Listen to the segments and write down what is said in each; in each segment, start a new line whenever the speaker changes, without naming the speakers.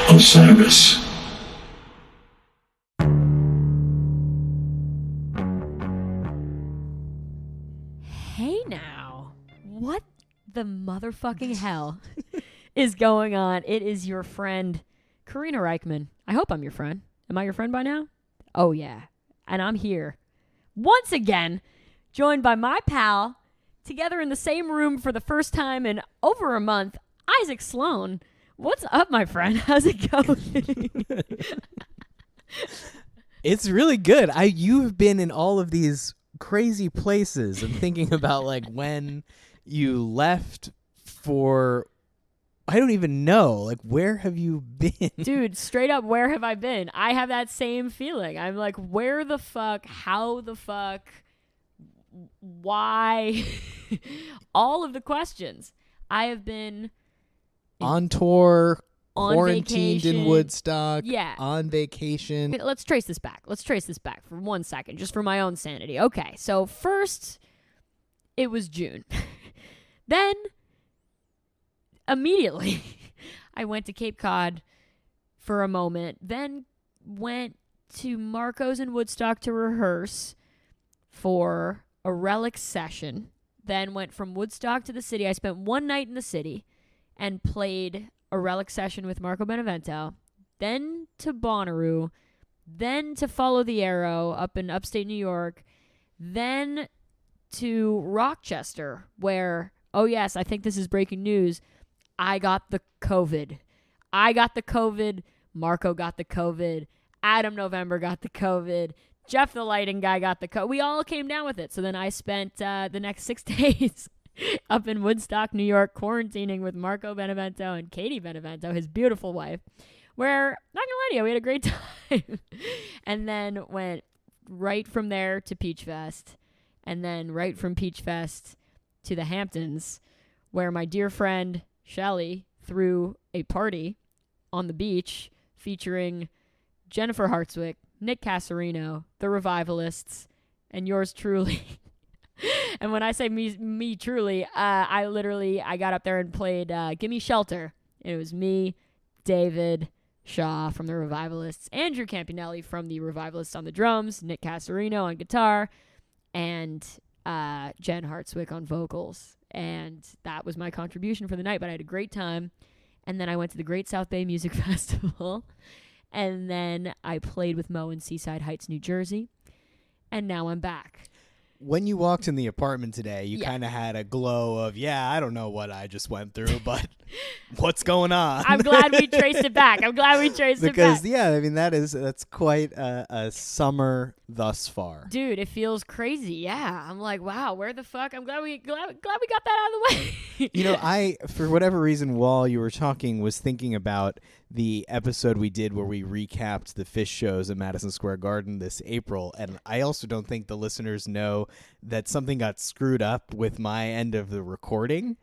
Osiris.
Hey now, what the motherfucking hell is going on? It is your friend, Karina Reichman. I hope I'm your friend. Am I your friend by now? Oh, yeah. And I'm here once again, joined by my pal, together in the same room for the first time in over a month, Isaac Sloan. What's up, my friend? How's it going?
It's really good. You've been in all of these crazy places and thinking about like when you left for I don't even know. Like, where have you been?
Dude, straight up, where have I been? I have that same feeling. I'm like, where the fuck? How the fuck? Why? All of the questions. I have been
on tour,
on
quarantined
vacation.
in Woodstock,
Yeah.
on vacation.
Let's trace this back. Let's trace this back for 1 second, just for my own sanity. Okay, so first, it was June. Then, immediately, I went to Cape Cod for a moment, then went to Marco's in Woodstock to rehearse for a Relic session, then went from Woodstock to the city. I spent one night in the city and played a Relic session with Marco Benevento, then to Bonnaroo, then to Follow the Arrow up in upstate New York, then to Rochester, where, oh yes, I think this is breaking news, I got the COVID. Marco got the COVID. Adam November got the COVID. Jeff the lighting guy got the COVID. We all came down with it. So then I spent the next 6 days up in Woodstock, New York, quarantining with Marco Benevento and Katie Benevento, his beautiful wife, where, not gonna lie to you, we had a great time. And then went right from there to Peach Fest, and then right from Peach Fest to the Hamptons, where my dear friend Shelly threw a party on the beach featuring Jennifer Hartswick, Nick Casarino, the Revivalists, and yours truly. And when I say me truly, I got up there and played Gimme Shelter. It was me, David Shaw from the Revivalists, Andrew Campanelli from the Revivalists on the drums, Nick Casarino on guitar, and Jen Hartswick on vocals. And that was my contribution for the night, but I had a great time. And then I went to the Great South Bay Music Festival. And then I played with Mo in Seaside Heights, New Jersey. And now I'm back.
When you walked in the apartment today, you
Yeah.
kind of had a glow of, I don't know what I just went through, but what's going on?
I'm glad we traced it back.
Because, I mean, that's quite a summer thus far.
Dude, it feels crazy. Yeah. I'm like, wow, where the fuck? I'm glad we got that out of the way.
I, for whatever reason, while you were talking, was thinking about the episode we did where we recapped the Phish shows at Madison Square Garden this April. And I also don't think the listeners know that something got screwed up with my end of the recording.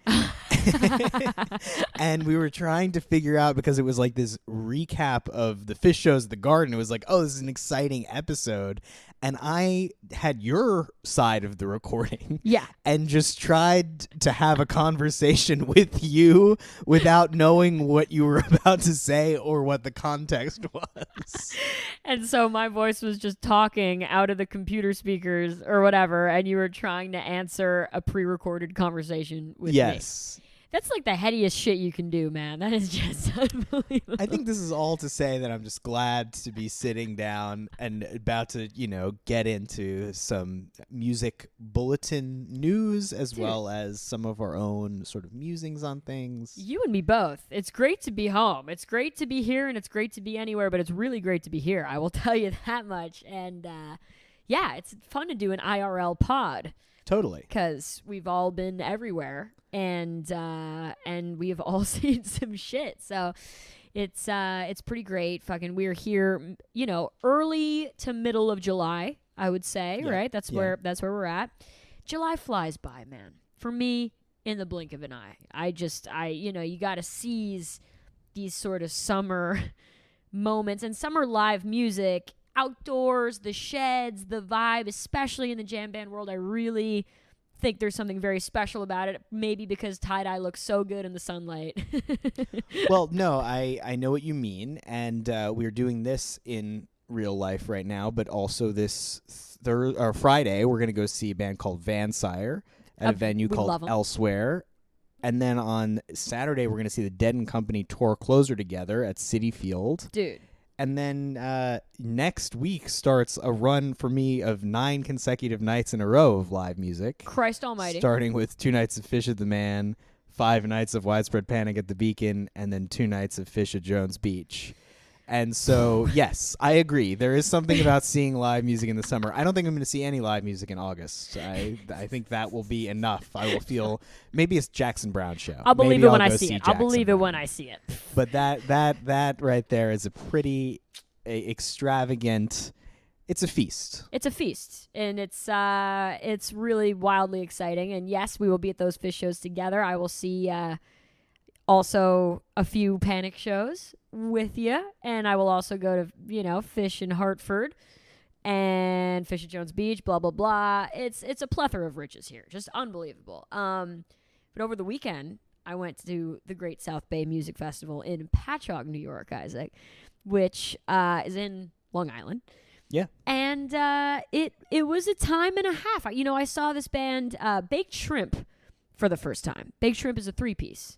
And we were trying to figure out, because it was like this recap of the Phish shows at the Garden. It was like, oh, this is an exciting episode. And I had your side of the recording.
Yeah.
And just tried to have a conversation with you without knowing what you were about to say or what the context was.
And so my voice was just talking out of the computer speakers or whatever, and you were trying to answer a pre-recorded conversation with me.
Yes.
That's like the headiest shit you can do, man. That is just unbelievable.
I think this is all to say that I'm just glad to be sitting down and about to, get into some music bulletin news as well as some of our own sort of musings on things.
You and me both. It's great to be home. It's great to be here, and it's great to be anywhere, but it's really great to be here. I will tell you that much. And it's fun to do an IRL pod.
Totally.
Because we've all been everywhere. And we have all seen some shit. So it's pretty great. Fucking we're here, early to middle of July, I would say, right? That's where we're at. July flies by, man. For me, in the blink of an eye. You got to seize these sort of summer moments and summer live music, outdoors, the sheds, the vibe, especially in the jam band world. I really think there's something very special about it. Maybe because tie-dye looks so good in the sunlight.
Well, no, I know what you mean, and we're doing this in real life right now, but also this Friday we're going to go see a band called Vansire at a venue called Elsewhere. And then on Saturday, we're going to see the Dead & Company tour closer together at Citi Field.
Dude.
And then next week starts a run for me of 9 consecutive nights in a row of live music.
Christ almighty. Starting
with 2 nights of Phish at the Man, 5 nights of Widespread Panic at the Beacon, and then 2 nights of Phish at Jones Beach. And so, yes, I agree. There is something about seeing live music in the summer. I don't think I'm going to see any live music in August. I think that will be enough. I will feel maybe it's Jackson Brown show.
I'll believe it when I see it. I'll believe it when I see it.
But that right there is a pretty extravagant. It's a feast.
It's a feast, and it's really wildly exciting. And yes, we will be at those Phish shows together. I will see also a few Panic shows with you, and I will also go to Phish in Hartford and Phish at Jones Beach, blah blah blah. It's a plethora of riches here, just unbelievable. But over the weekend I went to the Great South Bay Music Festival in Patchogue, New York, Isaac, which is in Long Island.
Yeah.
And it was a time and a half. I saw this band Baked Shrimp for the first time. Baked Shrimp is a 3-piece.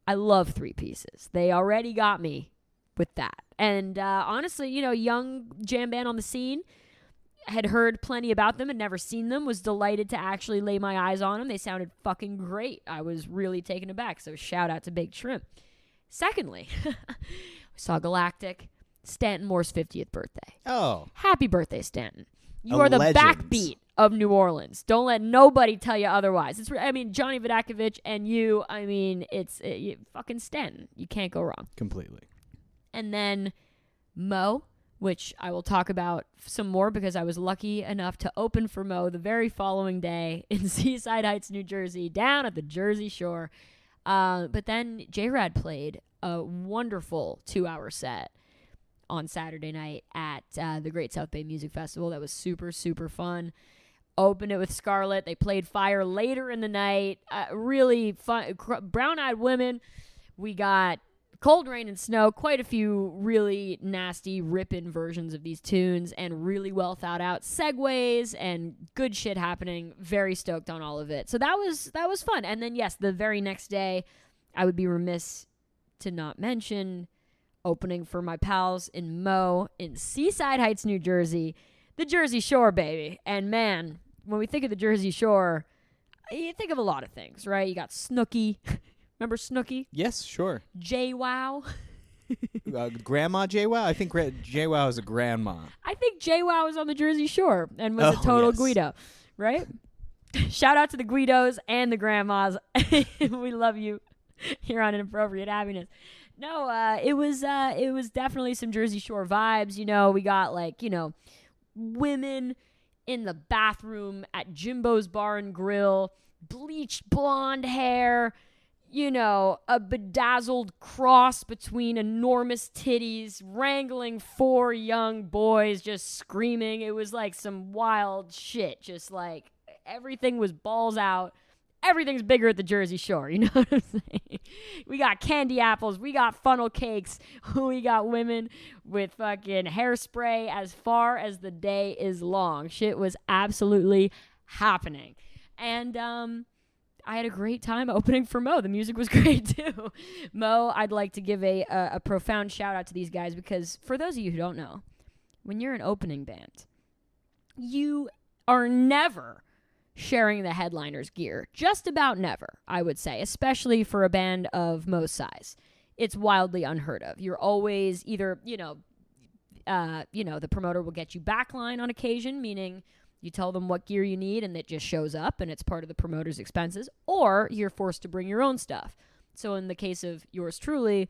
I love 3 pieces. They already got me with that. And honestly, young jam band on the scene, had heard plenty about them and never seen them, was delighted to actually lay my eyes on them. They sounded fucking great. I was really taken aback. So shout out to Baked Shrimp. Secondly, we saw Galactic, Stanton Moore's 50th birthday.
Oh.
Happy birthday, Stanton. You
A
are the
legend.
backbeat of New Orleans. Don't let nobody tell you otherwise. Johnny Vidakovich and you, it's fucking Stanton. You can't go wrong.
Completely.
And then Mo, which I will talk about some more because I was lucky enough to open for Mo the very following day in Seaside Heights, New Jersey, down at the Jersey Shore. But then J-Rad played a wonderful 2-hour set on Saturday night at the Great South Bay Music Festival. That was super, super fun. Opened it with Scarlet. They played Fire later in the night. Really fun. Brown-Eyed Women. We got Cold Rain and Snow. Quite a few really nasty, ripping versions of these tunes and really well thought out segues and good shit happening. Very stoked on all of it. So that was fun. And then, yes, the very next day, I would be remiss to not mention opening for my pals in Mo in Seaside Heights, New Jersey, the Jersey Shore, baby. And man, when we think of the Jersey Shore, you think of a lot of things, right? You got Snooki. Remember Snooki?
Yes, sure.
JWoww.
Grandma JWoww? I think JWoww is a grandma.
I think JWoww was on the Jersey Shore and was a total Guido, right? Shout out to the Guidos and the grandmas. We love you here on Inappropriate Happiness. No, it was definitely some Jersey Shore vibes. We got women in the bathroom at Jimbo's Bar and Grill, bleached blonde hair, a bedazzled cross between enormous titties, wrangling 4 young boys, just screaming. It was like some wild shit. Just like everything was balls out. Everything's bigger at the Jersey Shore, you know what I'm saying? We got candy apples, we got funnel cakes, we got women with fucking hairspray as far as the day is long. Shit was absolutely happening. And I had a great time opening for Mo. The music was great too. Mo, I'd like to give a profound shout out to these guys because for those of you who don't know, when you're an opening band, you are never sharing the headliner's gear. Just about never, I would say, especially for a band of Mo's size. It's wildly unheard of. You're always either, the promoter will get you backline on occasion, meaning you tell them what gear you need and it just shows up and it's part of the promoter's expenses, or you're forced to bring your own stuff. So in the case of yours truly,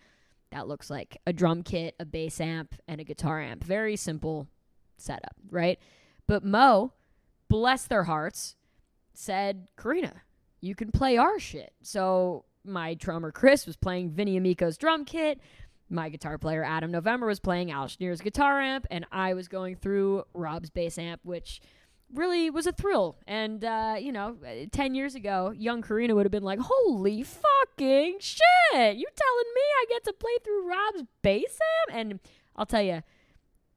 that looks like a drum kit, a bass amp, and a guitar amp. Very simple setup, right? But Mo, bless their hearts, said, Karina, you can play our shit. So my drummer Chris was playing Vinny Amico's drum kit. My guitar player Adam November was playing Al Schneer's guitar amp. And I was going through Rob's bass amp, which really was a thrill. And, 10 years ago, young Karina would have been like, holy fucking shit, you telling me I get to play through Rob's bass amp? And I'll tell you,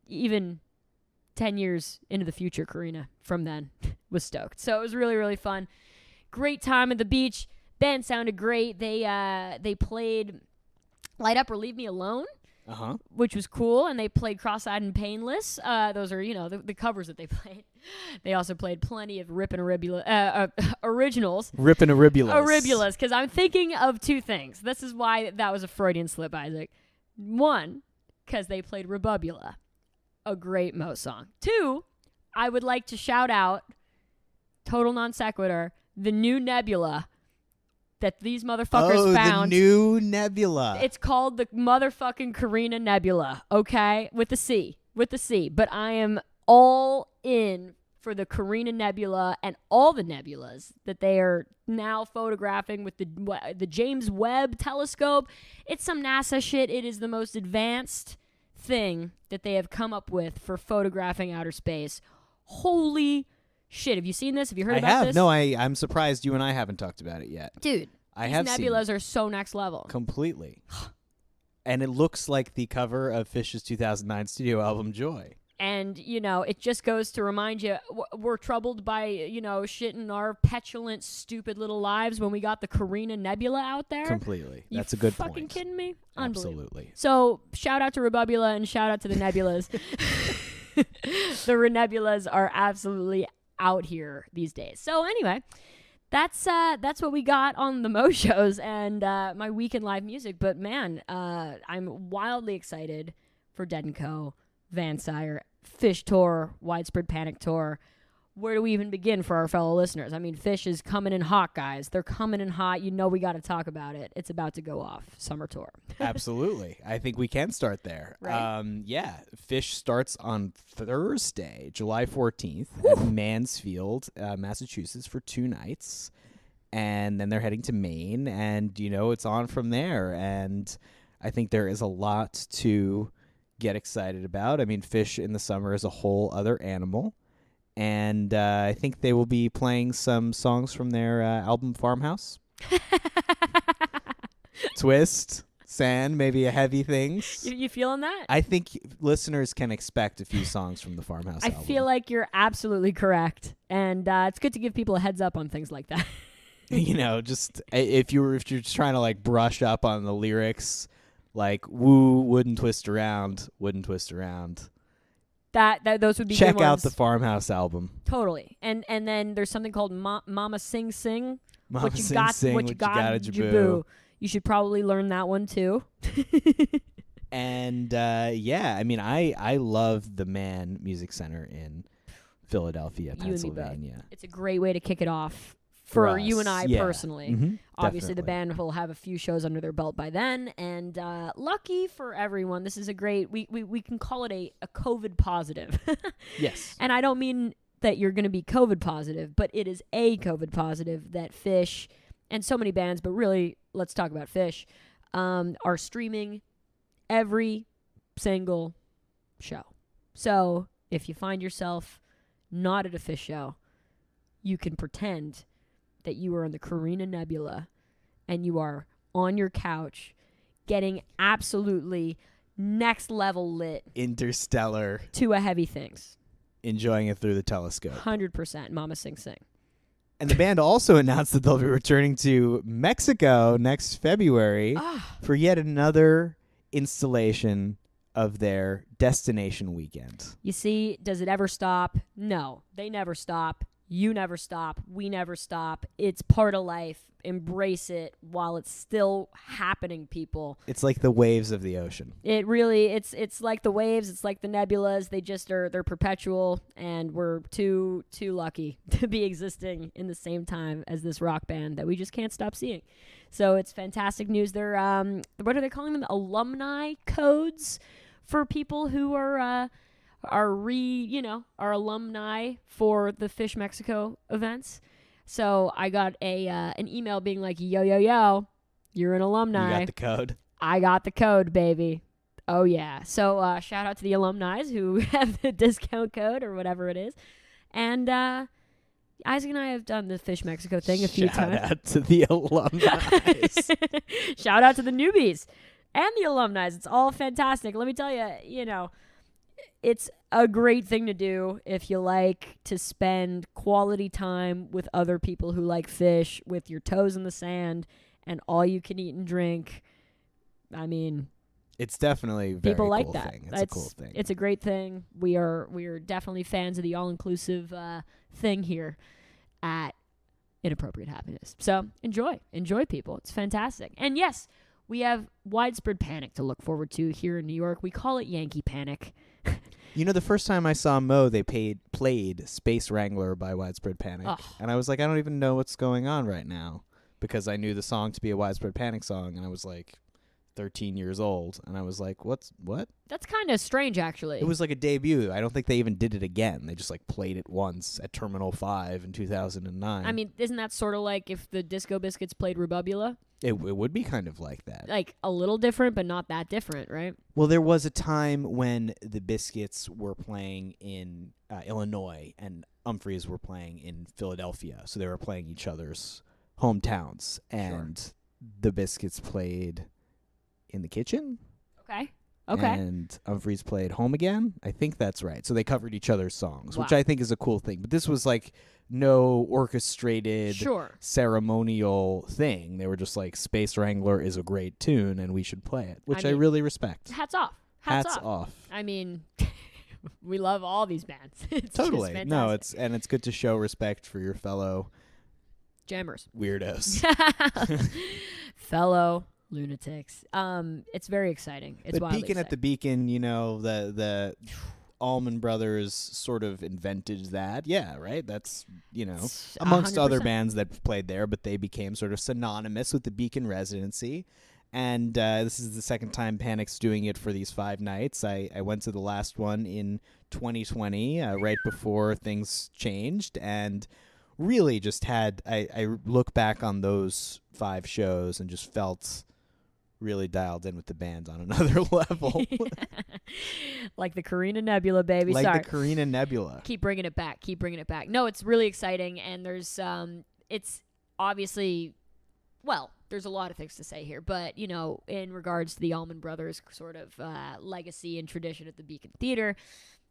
even 10 years into the future, Karina from then was stoked. So it was really, really fun. Great time at the beach. Band sounded great. They played Light Up or Leave Me Alone, which was cool, and they played Cross-Eyed and Painless. Those are, the covers that they played. They also played plenty of originals.
Rippin' Aribulas.
Aribulas, because I'm thinking of two things. This is why that was a Freudian slip, Isaac. One, because they played Rebubula, a great Mo song. Two, I would like to shout out, total non sequitur, the new Nebula that these motherfuckers found.
The new Nebula.
It's called the motherfucking Karina Nebula, okay? With the C. But I am all in for the Karina Nebula and all the nebulas that they are now photographing with the James Webb telescope. It's some NASA shit. It is the most advanced thing that they have come up with for photographing outer space. Holy shit, have you seen this? Have you heard about this?
No, I'm surprised you and I haven't talked about it yet.
Dude, these nebulas are so next level.
Completely. And it looks like the cover of Phish's 2009 studio album, Joy.
And, it just goes to remind you, we're troubled by, shit in our petulant, stupid little lives when we got the Karina Nebula out there.
Completely. That's a good point.
You fucking kidding me?
Absolutely.
So, shout out to Rebubula and shout out to the nebulas. The Renebulas are absolutely out here these days. So anyway, that's what we got on the Mo shows and my week in live music. But man, I'm wildly excited for Dead & Co., Van Sire, Phish Tour, Widespread Panic Tour. Where do we even begin for our fellow listeners? I mean, Phish is coming in hot, guys. They're coming in hot. We got to talk about it. It's about to go off. Summer tour.
Absolutely. I think we can start there.
Right?
Phish starts on Thursday, July 14th at Mansfield, Massachusetts for 2 nights. And then they're heading to Maine. And, it's on from there. And I think there is a lot to get excited about. I mean, Phish in the summer is a whole other animal. And I think they will be playing some songs from their album Farmhouse. Twist, Sand, maybe a Heavy Things.
You feeling that?
I think listeners can expect a few songs from the Farmhouse album.
I feel like you're absolutely correct. And it's good to give people a heads up on things like that.
Just if you're just trying to like brush up on the lyrics, like woo, wouldn't twist around.
That those would be
check
good
out
ones.
the Farmhouse album.
Totally. And then there's something called Mama Sing Sing.
Mama
what you
Sing
got,
Sing,
what you got,
Jaboo.
You should probably learn that one too.
And I love the Mann Music Center in Philadelphia, Pennsylvania.
It's a great way to kick it off for you and I personally.
Mm-hmm,
Obviously, the
definitely.
band will have a few shows under their belt by then. And lucky for everyone, this is a great, we can call it a COVID positive.
Yes.
And I don't mean that you're going to be COVID positive, but it is a COVID positive that Phish and so many bands, but really, let's talk about Phish, are streaming every single show. So if you find yourself not at a Phish show, you can pretend that you are in the Karina Nebula and you are on your couch getting absolutely next level lit.
Interstellar.
To a Heavy Things.
Enjoying it through the telescope.
100% Mama Sing Sing.
And the band also announced that they'll be returning to Mexico next February for yet another installation of their destination weekend.
You see, does it ever stop? No, they never stop. You never stop. We never stop. It's part of life. Embrace it while it's still happening, people.
It's like the waves of the ocean.
It really, it's like the waves. It's like the nebulas. They're perpetual, and we're too lucky to be existing in the same time as this rock band that we just can't stop seeing. So it's fantastic news. They're what are they calling them? Alumni codes for people who are alumni for the Phish Mexico events. So I got an email being like, yo, you're an alumni.
You got the code.
I got the code, baby. Oh yeah. So shout out to the alumni who have the discount code or whatever it is. And Isaac and I have done the Phish Mexico thing a few times.
Shout out to the alumni.
Shout out to the newbies and the alumni. It's all fantastic. Let me tell you, it's a great thing to do if you like to spend quality time with other people who like Phish, with your toes in the sand and all you can eat and drink. I mean,
it's definitely a very
people like
cool
that.
thing. It's a cool thing.
It's a great thing. We are definitely fans of the all-inclusive thing here at Inappropriate Happiness. So enjoy, people. It's fantastic. And yes, we have Widespread Panic to look forward to here in New York. We call it Yankee Panic.
The first time I saw Mo, they played Space Wrangler by Widespread Panic.
Oh.
And I was like, I don't even know what's going on right now, because I knew the song to be a Widespread Panic song, and I was like 13 years old, and I was like, what?
That's kind of strange, actually.
It was like a debut. I don't think they even did it again. They just like played it once at Terminal 5 in 2009.
I mean, isn't that sort of like if the Disco Biscuits played Rububula?
It would be kind of like that.
Like a little different, but not that different, right?
Well, there was a time when the Biscuits were playing in Illinois and Humphreys were playing in Philadelphia, so they were playing each other's hometowns, and the Biscuits played in the kitchen.
Okay.
And Humphreys played Home Again. I think that's right. So they covered each other's songs, which
Wow.
I think is a cool thing. But this was like no orchestrated ceremonial thing. They were just like, Space Wrangler is a great tune and we should play it, which I really respect.
Hats off.
Hats off.
I mean, we love all these bands. It's
Totally.
just
No,
fantastic.
it's good to show respect for your fellow
jammers.
Weirdos.
Fellow lunatics. It's very exciting. It's
but
wildly
Beacon at the
exciting.
Beacon, the Allman Brothers sort of invented that. Yeah, right? That's, amongst
100%.
other bands that played there, but they became sort of synonymous with the Beacon residency. And this is the second time Panic's doing it for these 5 nights. I went to the last one in 2020, right before things changed, and really just had, I look back on those 5 shows and just felt really dialed in with the band on another level.
Like the Karina Nebula, baby.
Like
Sorry.
the Karina Nebula.
Keep bringing it back. No, it's really exciting, and there's it's obviously, well, there's a lot of things to say here, but in regards to the Allman Brothers sort of legacy and tradition at the Beacon Theater,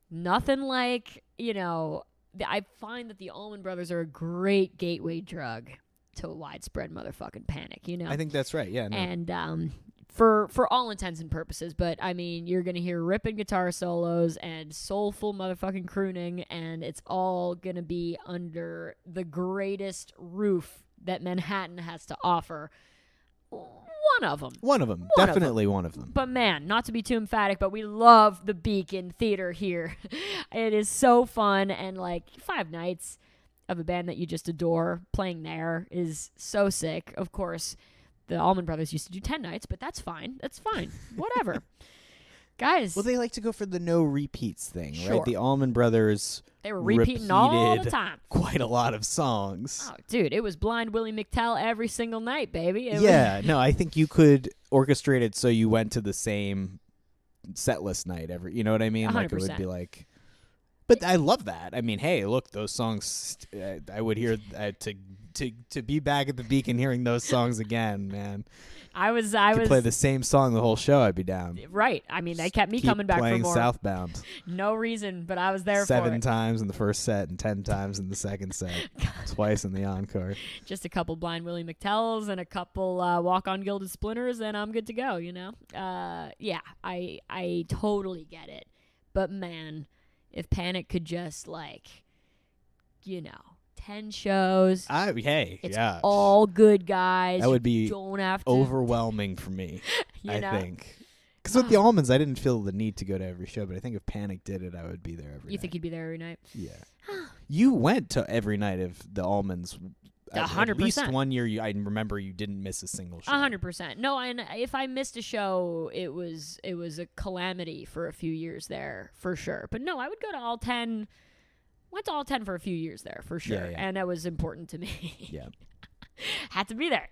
nothing like I find that the Allman Brothers are a great gateway drug to a widespread motherfucking panic,
I think that's right, yeah. No.
And for all intents and purposes, but I mean, you're gonna hear ripping guitar solos and soulful motherfucking crooning, and it's all gonna be under the greatest roof that Manhattan has to offer. One of them.
Definitely one of them.
But man, not to be too emphatic, but we love the Beacon Theater here. It is so fun, and like 5 nights of a band that you just adore playing there is so sick. Of course, the Allman Brothers used to do 10 nights, but that's fine. Whatever. Guys.
Well, they like to go for the no repeats thing,
Sure.
right? The Allman Brothers
They were repeating all the
repeated
time.
quite a lot of songs.
Oh, dude, it was Blind Willie McTell every single night, baby.
No, I think you could orchestrate it so you went to the same set list night every, you know what I mean?
100%.
Like it would be like, but I love that. I mean, hey, look, those songs, I would hear to be back at the Beacon hearing those songs again, man.
I was
play the same song the whole show, I'd be down.
Right. I mean, they kept me
Keep
coming back for
playing
more.
Southbound.
No reason, but I was there for
7
it.
times in the first set and 10 times in the second set. Twice in the encore.
Just a couple Blind Willie McTells and a couple Walk on Gilded Splinters, and I'm good to go, Yeah, I totally get it. But man, if Panic could just 10 shows. It's all good guys.
That would be
don't have to,
overwhelming for me, I
know?
think. Because with the Almonds, I didn't feel the need to go to every show, but I think if Panic did it, I would be there every night.
You think you'd be there every night?
Yeah. You went to every night of the Almonds.
100%.
At least one year, I remember you didn't miss a single show.
100%. No, and if I missed a show, it was a calamity for a few years there, for sure. But no, I would go to all 10. Went to all 10 for a few years there, for sure.
Yeah.
And that was important to me.
Yeah.
Had to be there.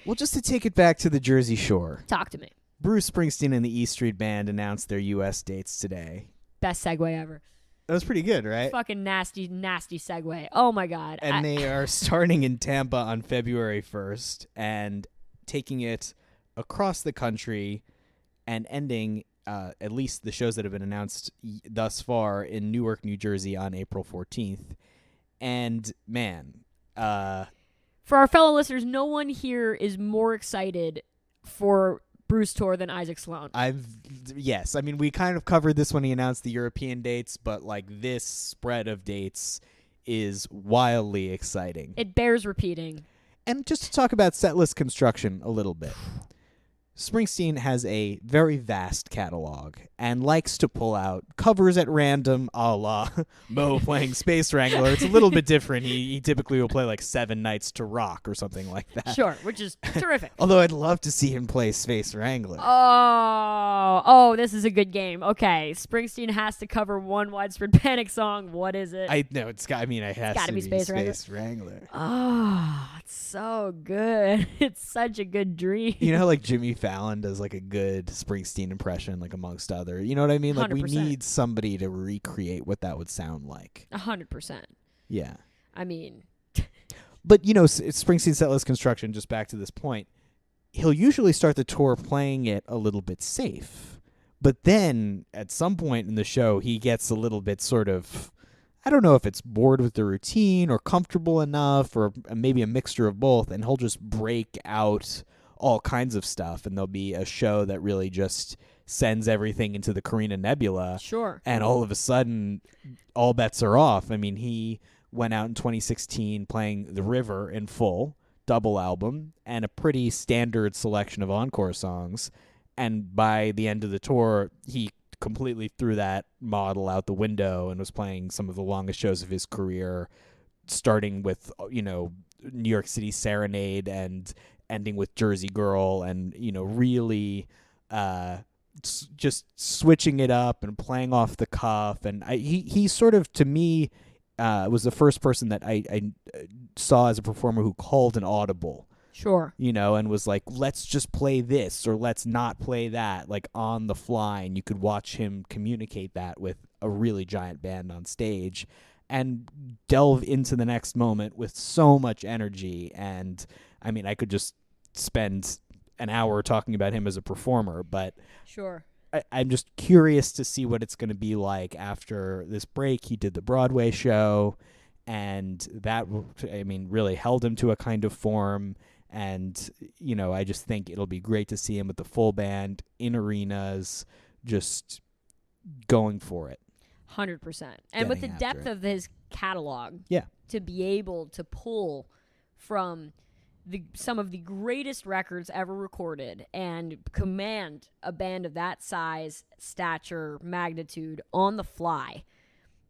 Well, just to take it back to the Jersey Shore.
Talk to me.
Bruce Springsteen and the E Street Band announced their U.S. dates today.
Best segue ever.
That was pretty good, right?
Fucking nasty segue. Oh my God.
And they are starting in Tampa on February 1st and taking it across the country and ending, at least the shows that have been announced thus far, in Newark, New Jersey on April 14th. And man,
for our fellow listeners, no one here is more excited for Bruce tour than Isaac Sloan.
Yes. I mean, we kind of covered this when he announced the European dates, but like this spread of dates is wildly exciting.
It bears repeating.
And just to talk about setlist construction a little bit. Springsteen has a very vast catalog and likes to pull out covers at random, a la Mo playing Space Wrangler. It's a little bit different. He typically will play like 7 Nights to Rock or something like that.
Sure, which is terrific.
Although I'd love to see him play Space Wrangler.
Oh, this is a good game. Okay, Springsteen has to cover one Widespread Panic song. What is it?
I know it has to be Space Wrangler.
Oh, it's so good. It's such a good dream.
You know how like Jimmy Fallon does like a good Springsteen impression, like amongst other. You know what I mean? Like
100%.
we need somebody to recreate what that would sound like.
100%.
Yeah.
I mean,
but you know, Springsteen setlist construction. Just back to this point, he'll usually start the tour playing it a little bit safe, but then at some point in the show, he gets a little bit sort of, I don't know if it's bored with the routine or comfortable enough, or maybe a mixture of both, and he'll just break out all kinds of stuff, and there'll be a show that really just sends everything into the Karina Nebula.
Sure.
And all of a sudden, all bets are off. I mean, he went out in 2016 playing The River in full, double album, and a pretty standard selection of encore songs. And by the end of the tour, he completely threw that model out the window and was playing some of the longest shows of his career, starting with, you know, New York City Serenade and ending with Jersey Girl, and, you know, really just switching it up and playing off the cuff. And he sort of, to me, was the first person that I saw as a performer who called an audible.
Sure.
You know, and was like, let's just play this or let's not play that, like on the fly. And you could watch him communicate that with a really giant band on stage and delve into the next moment with so much energy. And I mean, I could just spend an hour talking about him as a performer, but
sure.
I'm just curious to see what it's going to be like after this break. He did the Broadway show, and that, I mean, really held him to a kind of form. And, you know, I just think it'll be great to see him with the full band in arenas, just going for it.
100%. And with the depth of his catalog,
yeah,
to be able to pull from some of the greatest records ever recorded and command a band of that size, stature, magnitude on the fly,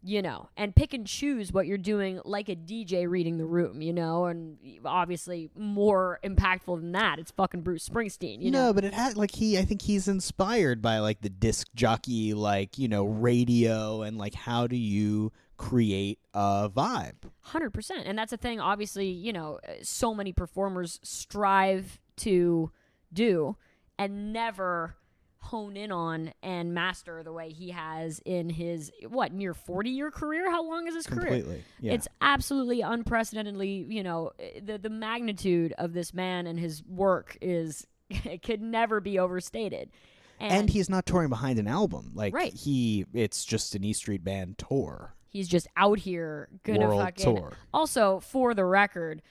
you know, and pick and choose what you're doing like a DJ reading the room, you know, and obviously more impactful than that, it's fucking Bruce Springsteen, you know.
No, but it had, like, I think he's inspired by, like, the disc jockey, like, you know, radio, and, like, how do you create a vibe?
100%. And that's a thing, obviously, you know, so many performers strive to do and never hone in on and master the way he has in his, near 40-year career? How long is his career?
Completely, yeah.
It's absolutely unprecedentedly, you know, the magnitude of this man and his work is, it could never be overstated.
And he's not touring behind an album. Like,
right.
It's just an E Street Band tour.
He's just out here gonna
World
fucking
tour.
Also, for the record,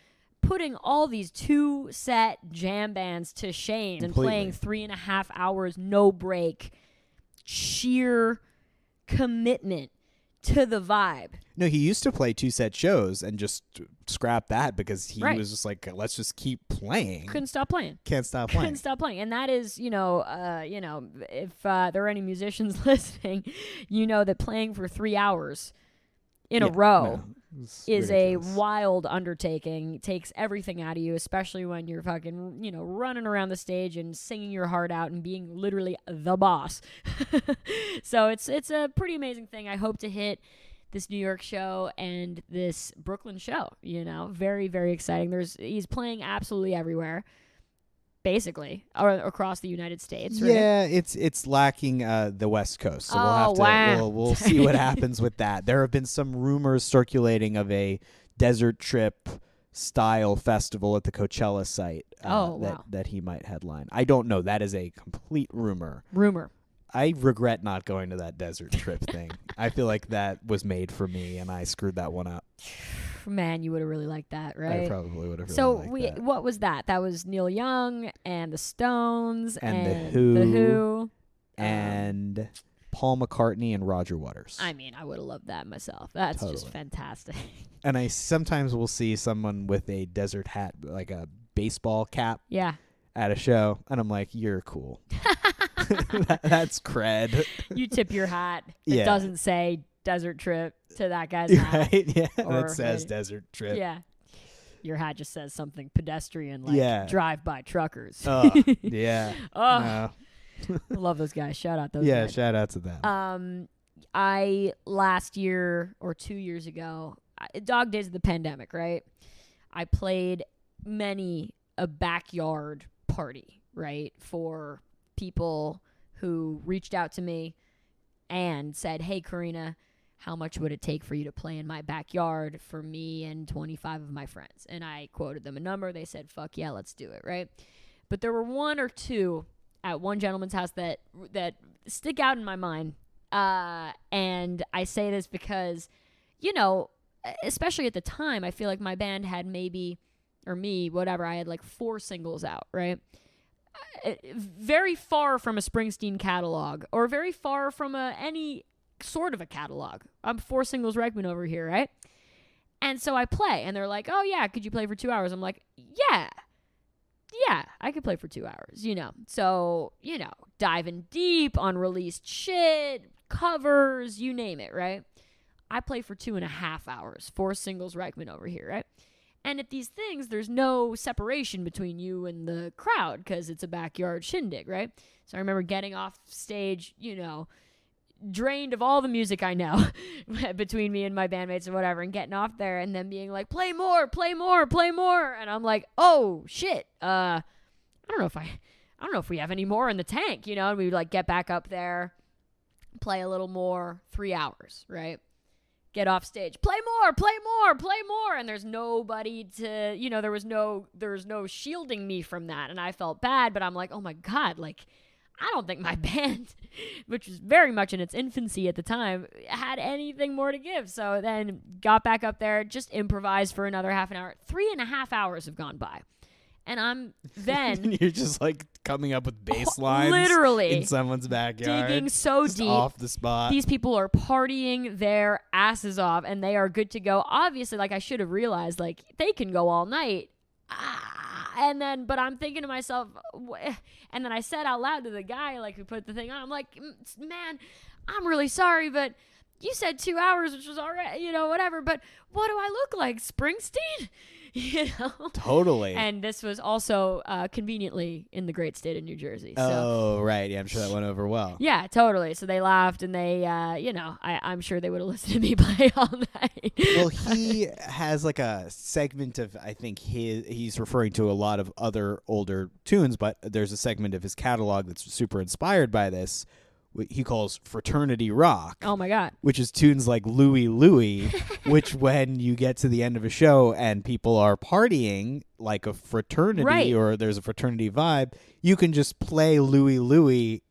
putting all these 2-set jam bands to shame.
Completely.
And playing 3.5 hours, no break, sheer commitment to the vibe.
No, he used to play 2-set shows and just scrap that because he
Right.
was just like, let's just keep playing.
Couldn't stop playing.
Can't stop playing.
Couldn't stop playing. And that is, you know, if there are any musicians listening, you know that playing for 3 hours in a row is
ridiculous.
a wild undertaking. It takes everything out of you, especially when you're fucking, you know, running around the stage and singing your heart out and being literally the boss. So it's a pretty amazing thing. I hope to hit this New York show and this Brooklyn show, you know, very, very exciting. He's playing absolutely everywhere. basically, or across the United States, right?
Yeah, it's lacking the West Coast, so we'll see what happens with that. There have been some rumors circulating of a desert trip style festival at the Coachella site that he might headline. I don't know. That is a complete rumor. I regret not going to that desert trip thing. I feel like that was made for me, and I screwed that one up.
Man, you would have really liked that, right?
I probably would have really liked that.
What was that? That was Neil Young and the Stones
and
The
The
Who.
And Paul McCartney and Roger Waters.
I mean, I would have loved that myself. That's just fantastic.
And I sometimes will see someone with a desert hat, like a baseball cap.
Yeah.
At a show, and I'm like, you're cool. That's cred.
You tip your hat. It doesn't say desert trip to that guy's hat.
Right? Yeah, it says desert trip.
Yeah. Your hat just says something pedestrian, like drive-by truckers.
Yeah.
I love those guys. Shout out those guys.
Yeah, shout out to them.
I last year or 2 years ago, dog days of the pandemic, right? I played a backyard party, right, for people who reached out to me and said, hey, Karina, how much would it take for you to play in my backyard for me and 25 of my friends? And I quoted them a number. They said, fuck yeah, let's do it, right? But there were one or two at one gentleman's house that stick out in my mind. And I say this because, especially at the time, I feel like my band had I had like 4 singles out, right? Very far from a Springsteen catalog or very far from any sort of a catalog. I'm 4 singles Reichman over here, right? And so I play, and they're like, oh, yeah, could you play for 2 hours? I'm like, yeah, I could play for 2 hours, So, diving deep, unreleased shit, covers, you name it, right? I play for 2.5 hours, 4 singles Reichman over here, right? And at these things, there's no separation between you and the crowd because it's a backyard shindig, right? So I remember getting off stage, drained of all the music I know between me and my bandmates and whatever, and getting off there and then being like, play more, play more, play more. And I'm like, oh, shit. I don't know if we have any more in the tank, and we like get back up there, play a little more, 3 hours, right? Get off stage, play more, play more, play more. And there's nobody to, there was no shielding me from that. And I felt bad, but I'm like, oh my God, like, I don't think my band, which was very much in its infancy at the time, had anything more to give. So then got back up there, just improvised for another half an hour. 3.5 hours have gone by. And I'm then...
You're just like coming up with bass lines
literally
in someone's backyard.
Digging so
just
deep.
Off the spot.
These people are partying their asses off and they are good to go. Obviously, like I should have realized, like they can go all night. But I'm thinking to myself, and then I said out loud to the guy like who put the thing on, I'm like, man, I'm really sorry, but you said 2 hours, which was already, whatever. But what do I look like, Springsteen?
Totally.
And this was also conveniently in the great state of New Jersey.
Oh, right. Yeah, I'm sure that went over well.
Yeah, totally. So they laughed and they, I'm sure they would have listened to me play all night.
Well, he has like a segment of, I think he's referring to a lot of other older tunes, but there's a segment of his catalog that's super inspired by this. He calls fraternity rock.
Oh my God.
Which is tunes like Louie Louie, which when you get to the end of a show and people are partying like a fraternity or there's a fraternity vibe, you can just play Louie Louie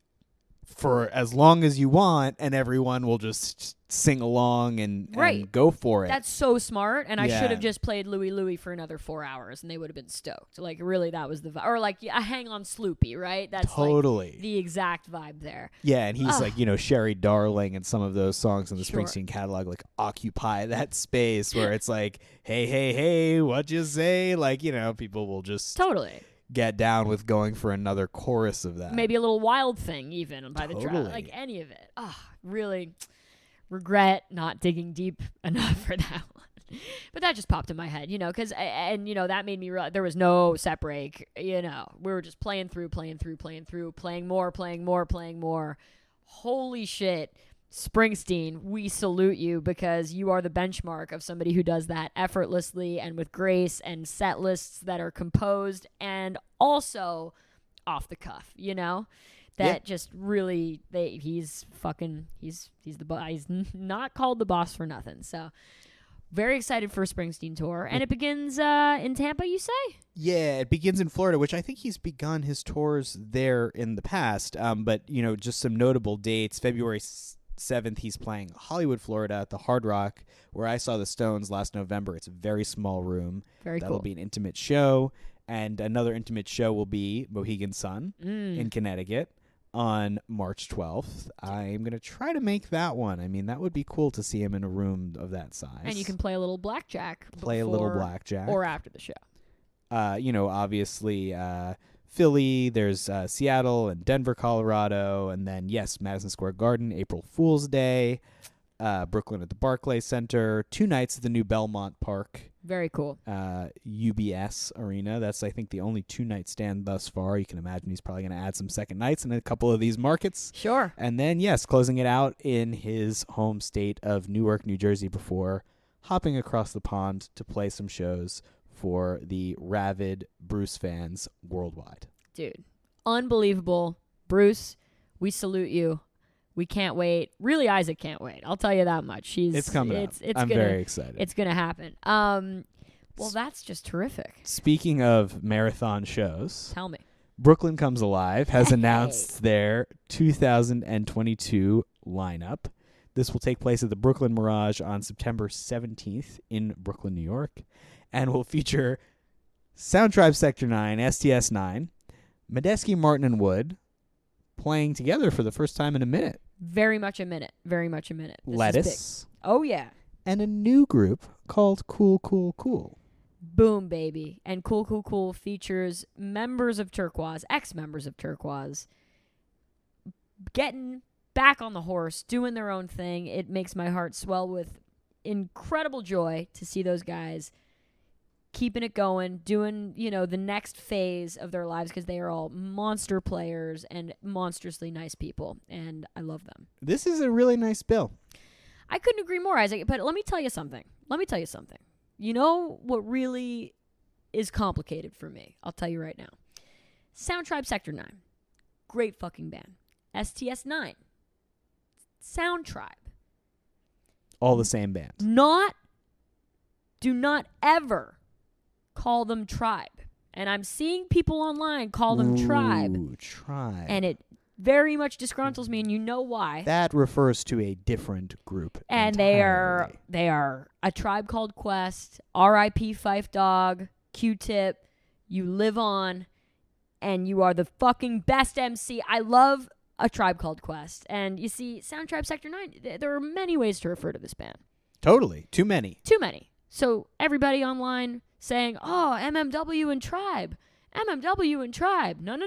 for as long as you want and everyone will just sing along and go for it.
That's so smart. And I should have just played Louie Louie for another 4 hours and they would have been stoked. Like really that was the vibe. Or like a Hang On Sloopy, right? That's
totally
like the exact vibe there.
Yeah, and he's like, Sherry Darling and some of those songs in the Springsteen catalog like occupy that space where it's like, hey, what you say? Like, people will just
totally
get down with going for another chorus of that.
Maybe a little Wild Thing even by the track. Like any of it. Really regret not digging deep enough for that one. But that just popped in my head, because, that made me realize there was no set break, we were just playing more. Holy shit. Springsteen, we salute you because you are the benchmark of somebody who does that effortlessly and with grace, and set lists that are composed and also off the cuff, you know? That just really, he's the boss. He's not called the boss for nothing. So very excited for a Springsteen tour. And it begins in Tampa, you say?
Yeah, it begins in Florida, which I think he's begun his tours there in the past. But, you know, just some notable dates. February 7th, he's playing Hollywood, Florida at the Hard Rock, where I saw the Stones last November. It's a very small room. That'll be an intimate show. And another intimate show will be Mohegan Sun in Connecticut on March 12th. I'm going to try to make that one. I mean, that would be cool to see him in a room of that size.
And you can play a little blackjack.
Or
after the show.
You know, obviously Philly, there's Seattle and Denver, Colorado, and then, yes, Madison Square Garden, April Fool's Day, Brooklyn at the Barclays Center, 2 nights at the new Belmont Park.
Very cool.
UBS Arena. That's, I think, the only 2-night stand thus far. You can imagine he's probably going to add some second nights in a couple of these markets.
Sure.
And then, yes, closing it out in his home state of Newark, New Jersey, before hopping across the pond to play some shows for the rabid Bruce fans worldwide.
Dude, unbelievable. Bruce, we salute you. We can't wait. Really, Isaac can't wait. I'll tell you that much.
It's coming up. I'm very excited.
It's going to happen. Well, that's just terrific.
Speaking of marathon shows,
tell me.
Brooklyn Comes Alive has announced their 2022 lineup. This will take place at the Brooklyn Mirage on September 17th in Brooklyn, New York, and will feature Soundtribe Sector 9, STS-9, Medeski, Martin, and Wood playing together for the first time in a minute.
Very much a minute. This
Lettuce.
Oh, yeah.
And a new group called Cool Cool Cool.
Boom, baby. And Cool Cool Cool features members of Turquoise, ex-members of Turquoise, getting back on the horse, doing their own thing. It makes my heart swell with incredible joy to see those guys keeping it going, doing, you know, the next phase of their lives, because they are all monster players and monstrously nice people, and I love them.
This is a really nice bill.
I couldn't agree more, Isaac, but let me tell you something. You know what really is complicated for me? I'll tell you right now. Soundtribe Sector 9. Great fucking band. STS-9. Soundtribe.
All the same band.
Do not ever call them Tribe. And I'm seeing people online call them Tribe.
Tribe.
And it very much disgruntles me, and you know why.
That refers to a different group.
And
entirely.
they are A Tribe Called Quest, R.I.P. Fife Dog, Q-Tip, You Live On, and you are the fucking best MC. I love A Tribe Called Quest. And you see, Soundtribe Sector 9, there are many ways to refer to this band.
Totally. Too many.
So everybody online saying, oh, MMW and Tribe. MMW and Tribe. No.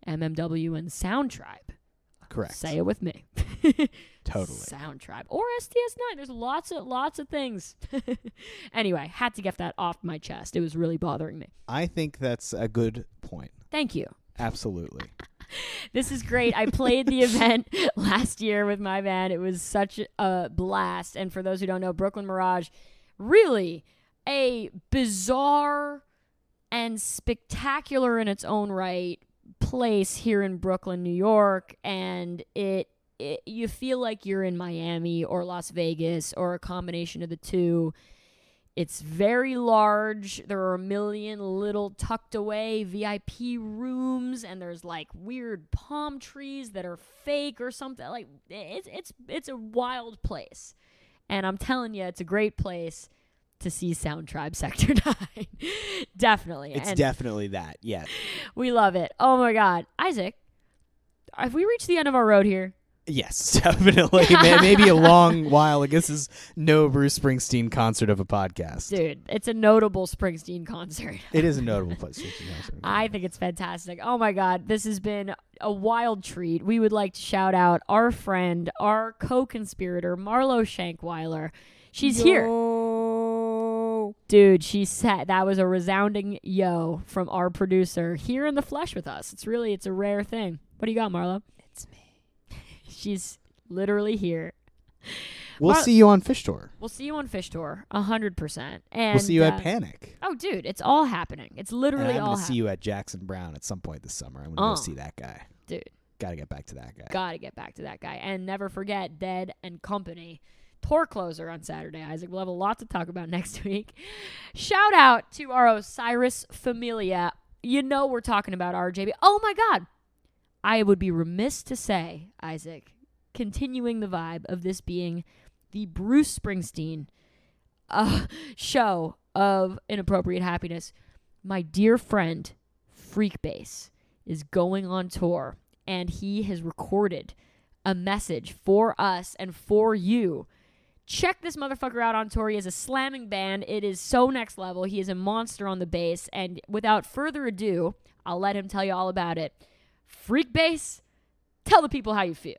MMW and Soundtribe.
Correct.
Say it with me.
Totally.
Soundtribe. Or STS-9. There's lots of things. Anyway, had to get that off my chest. It was really bothering me.
I think that's a good point.
Thank you.
Absolutely.
This is great. I played the event last year with my band. It was such a blast. And for those who don't know, Brooklyn Mirage, really a bizarre and spectacular in its own right place here in Brooklyn, New York. And you feel like you're in Miami or Las Vegas or a combination of the two. It's very large. There are a million little tucked away VIP rooms, and there's like weird palm trees that are fake or something. Like it's a wild place. And I'm telling you, it's a great place to see Soundtribe Sector 9. Definitely.
It's definitely that, yeah.
We love it. Oh my God. Isaac, have we reached the end of our road here?
Yes, definitely. Maybe a long while. I guess this is no Bruce Springsteen concert of a podcast.
Dude, it's a notable Springsteen concert.
It is a notable Springsteen concert.
I think it's fantastic. Oh my God, this has been a wild treat. We would like to shout out our friend, our co-conspirator, Marlo Shankweiler. She's here. Dude, that was a resounding yo from our producer here in the flesh with us. It's a rare thing. What do you got, Marlo?
It's me.
She's literally here.
We'll see you on Phish Tour.
We'll see you on Phish Tour, 100%. And
we'll see you at Panic.
Oh, dude, it's all happening. It's literally
and
all
I'm going
happening.
to see you at Jackson Brown at some point this summer. I'm going to go see that guy.
Dude.
Got to get back to that guy.
Got to get back to that guy. And never forget Dead and Company. Tour closer on Saturday, Isaac. We'll have a lot to talk about next week. Shout out to our Osiris Familia. You know we're talking about RJB. Oh, my God. I would be remiss to say, Isaac, continuing the vibe of this being the Bruce Springsteen show of Inappropriate Happiness. My dear friend, Freakbase, is going on tour, and he has recorded a message for us and for you. Check this motherfucker out on tour. He has a slamming band. It is so next level. He is a monster on the bass. And without further ado, I'll let him tell you all about it. Freakbase, tell the people how you feel.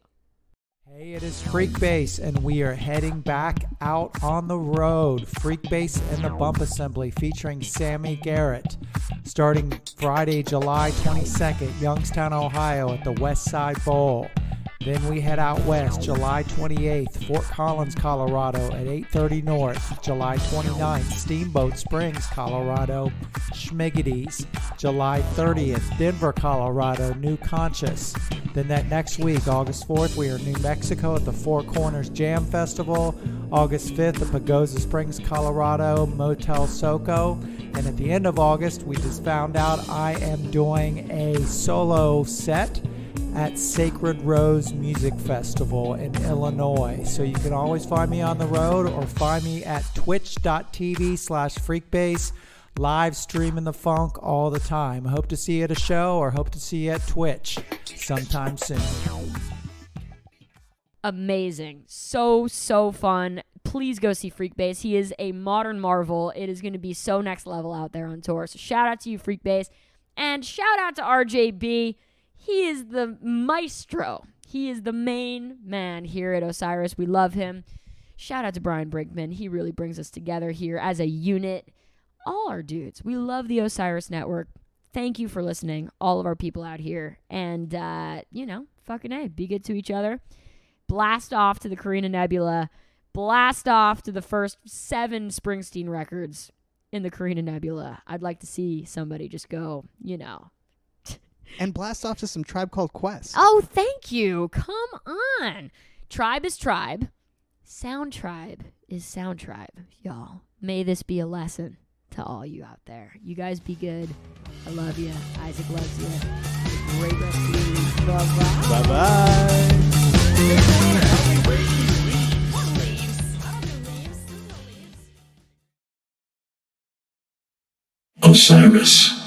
Hey, it is Freakbase, and we are heading back out on the road. Freakbase and the Bump Assembly featuring Sammy Garrett. Starting Friday, July 22nd, Youngstown, Ohio at the West Side Bowl. Then we head out west, July 28th, Fort Collins, Colorado at 830 North. July 29th, Steamboat Springs, Colorado, Schmiggity's. July 30th, Denver, Colorado, New Conscious. Then that next week, August 4th, we are in New Mexico at the Four Corners Jam Festival. August 5th at Pagosa Springs, Colorado, Motel Soco. And at the end of August, we just found out I am doing a solo set at Sacred Rose Music Festival in Illinois. So you can always find me on the road or find me at twitch.tv/freakbase, live streaming the funk all the time. Hope to see you at a show or hope to see you at Twitch sometime soon.
Amazing. So fun. Please go see Freakbase. He is a modern marvel. It is going to be so next level out there on tour. So shout out to you, Freakbase. And shout out to RJB. He is the maestro. He is the main man here at Osiris. We love him. Shout out to Brian Brinkman. He really brings us together here as a unit. All our dudes. We love the Osiris Network. Thank you for listening, all of our people out here. And, fucking A, be good to each other. Blast off to the Karina Nebula. Blast off to the first 7 Springsteen records in the Karina Nebula. I'd like to see somebody just go,
And blast off to some Tribe Called Quest.
Oh, thank you. Come on. Tribe is tribe. Sound tribe is sound tribe, y'all. May this be a lesson to all you out there. You guys be good. I love you. Isaac loves you. Have a great rest of your week. Bye-bye.
Bye-bye.
Osiris.